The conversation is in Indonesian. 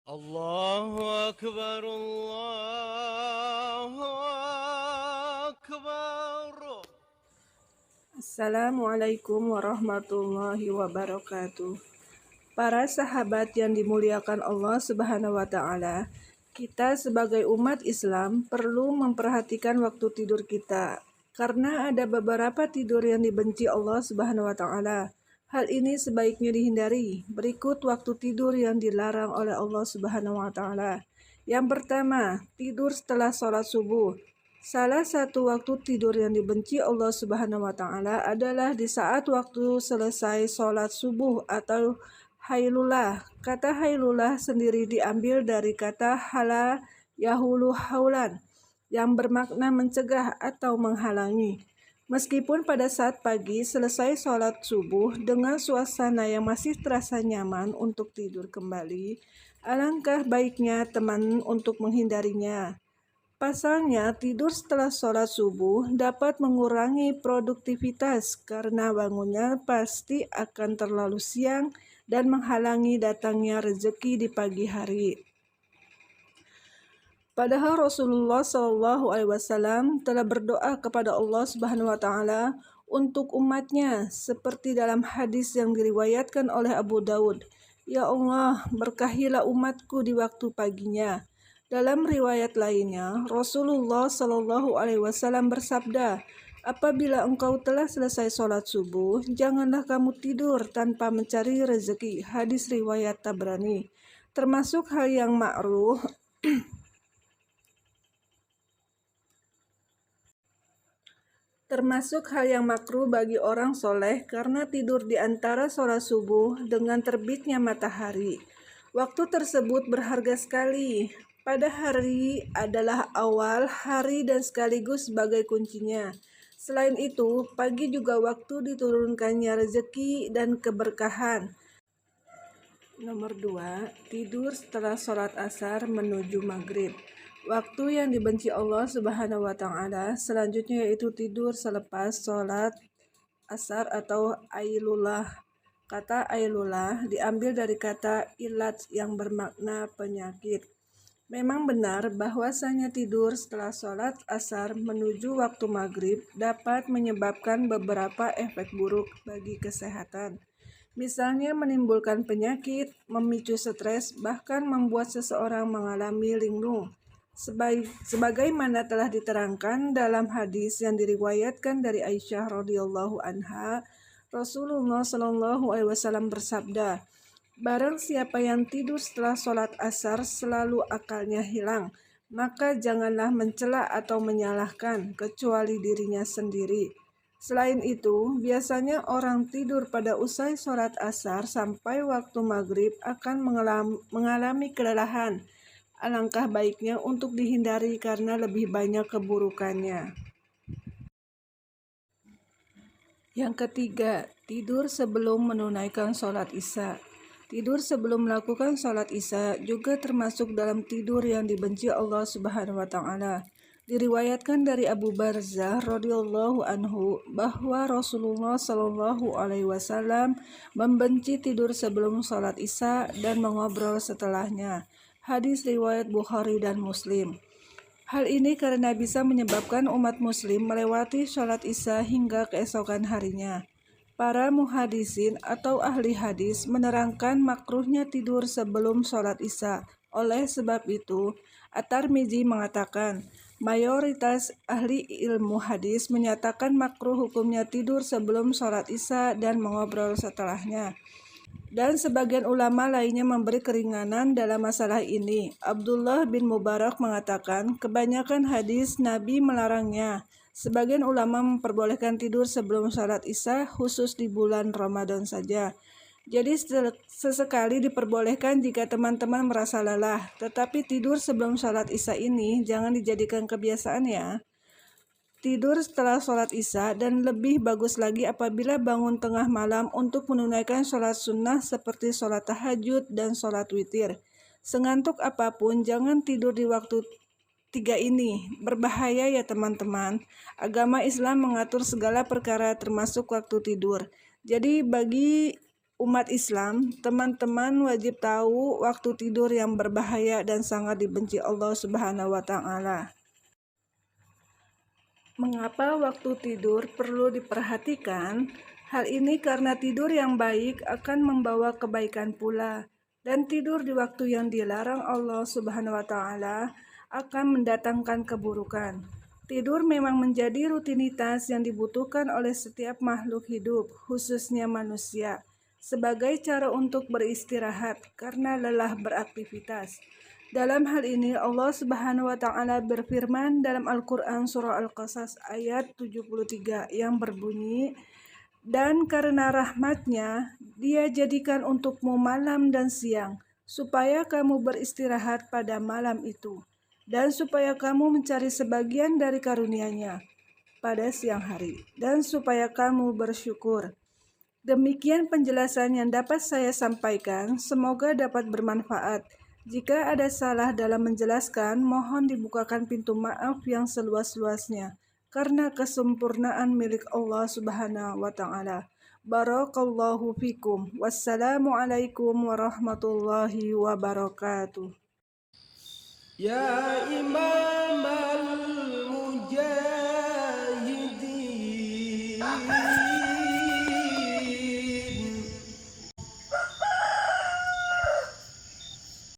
Allahu Akbar, Allahu Akbar. Assalamualaikum warahmatullahi wabarakatuh. Para sahabat yang dimuliakan Allah Subhanahu wa taala, kita sebagai umat Islam perlu memperhatikan waktu tidur kita karena ada beberapa tidur yang dibenci Allah Subhanahu wa taala. Hal ini sebaiknya dihindari. Berikut waktu tidur yang dilarang oleh Allah Subhanahu wa taala. Yang pertama, tidur setelah sholat subuh. Salah satu waktu tidur yang dibenci Allah Subhanahu wa taala adalah di saat waktu selesai sholat subuh atau hailulah. Kata hailulah sendiri diambil dari kata hala yahulu haulan yang bermakna mencegah atau menghalangi. Meskipun pada saat pagi selesai sholat subuh dengan suasana yang masih terasa nyaman untuk tidur kembali, alangkah baiknya teman untuk menghindarinya. Pasalnya, tidur setelah sholat subuh dapat mengurangi produktivitas karena bangunnya pasti akan terlalu siang dan menghalangi datangnya rezeki di pagi hari. Padahal Rasulullah SAW telah berdoa kepada Allah Subhanahu wa taala untuk umatnya seperti dalam hadis yang diriwayatkan oleh Abu Daud. Ya Allah, berkahilah umatku di waktu paginya. Dalam riwayat lainnya, Rasulullah SAW bersabda, apabila engkau telah selesai sholat subuh, janganlah kamu tidur tanpa mencari rezeki. Hadis riwayat Tabrani. Termasuk hal yang makruh bagi orang soleh karena tidur di antara sholat subuh dengan terbitnya matahari. Waktu tersebut berharga sekali. Pada hari adalah awal hari dan sekaligus sebagai kuncinya. Selain itu, pagi juga waktu diturunkannya rezeki dan keberkahan. Nomor 2, tidur setelah sholat asar menuju maghrib. Waktu yang dibenci Allah Subhanahu wa taala selanjutnya yaitu tidur selepas sholat asar atau ailulah. Kata ailulah diambil dari kata ilat yang bermakna penyakit. Memang benar bahwasanya tidur setelah sholat asar menuju waktu maghrib dapat menyebabkan beberapa efek buruk bagi kesehatan. Misalnya menimbulkan penyakit, memicu stres, bahkan membuat seseorang mengalami linglung. Sebagaimana telah diterangkan dalam hadis yang diriwayatkan dari Aisyah radhiyallahu anha, Rasulullah shallallahu alaihi wasallam bersabda, barang siapa yang tidur setelah sholat asar selalu akalnya hilang, maka janganlah mencela atau menyalahkan kecuali dirinya sendiri. Selain itu, biasanya orang tidur pada usai sholat asar sampai waktu maghrib akan mengalami kelelahan. Alangkah baiknya untuk dihindari karena lebih banyak keburukannya. Yang ketiga, tidur sebelum menunaikan sholat isya. Tidur sebelum melakukan sholat isya juga termasuk dalam tidur yang dibenci Allah Subhanahu wa taala. Diriwayatkan dari Abu Barzah radhiyallahu anhu bahwa Rasulullah shallallahu alaihi wasallam membenci tidur sebelum sholat isya dan mengobrol setelahnya. Hadis riwayat Bukhari dan Muslim. Hal ini karena bisa menyebabkan umat muslim melewati sholat isya hingga keesokan harinya. Para muhadisin atau ahli hadis menerangkan makruhnya tidur sebelum sholat isya. Oleh sebab itu, At-Tirmidzi mengatakan, mayoritas ahli ilmu hadis menyatakan makruh hukumnya tidur sebelum sholat isya dan mengobrol setelahnya. Dan sebagian ulama lainnya memberi keringanan dalam masalah ini. Abdullah bin Mubarak mengatakan, kebanyakan hadis Nabi melarangnya. Sebagian ulama memperbolehkan tidur sebelum sholat isya khusus di bulan Ramadan saja. Jadi sesekali diperbolehkan jika teman-teman merasa lelah. Tetapi tidur sebelum sholat isya ini jangan dijadikan kebiasaan ya. Tidur setelah sholat isya dan lebih bagus lagi apabila bangun tengah malam untuk menunaikan sholat sunnah seperti sholat tahajud dan sholat witir. Sengantuk apapun jangan tidur di waktu tiga ini. Berbahaya ya teman-teman. Agama Islam mengatur segala perkara termasuk waktu tidur. Jadi bagi umat Islam, teman-teman wajib tahu waktu tidur yang berbahaya dan sangat dibenci Allah Subhanahu wa taala. Mengapa waktu tidur perlu diperhatikan? Hal ini karena tidur yang baik akan membawa kebaikan pula, dan tidur di waktu yang dilarang Allah Subhanahu wa taala akan mendatangkan keburukan. Tidur memang menjadi rutinitas yang dibutuhkan oleh setiap makhluk hidup, khususnya manusia, sebagai cara untuk beristirahat karena lelah beraktivitas. Dalam hal ini Allah Subhanahu wa taala berfirman dalam Al-Qur'an surah Al-Qasas ayat 73 yang berbunyi, "Dan karena rahmat-Nya Dia jadikan untukmu malam dan siang, supaya kamu beristirahat pada malam itu, dan supaya kamu mencari sebagian dari karunia-Nya pada siang hari, dan supaya kamu bersyukur." Demikian penjelasan yang dapat saya sampaikan, semoga dapat bermanfaat. Jika ada salah dalam menjelaskan, mohon dibukakan pintu maaf yang seluas-luasnya, karena kesempurnaan milik Allah Subhanahu wa taala. Barakallahu fikum. Wassalamualaikum warahmatullahi wabarakatuh. Ya Imam al-Mujahidin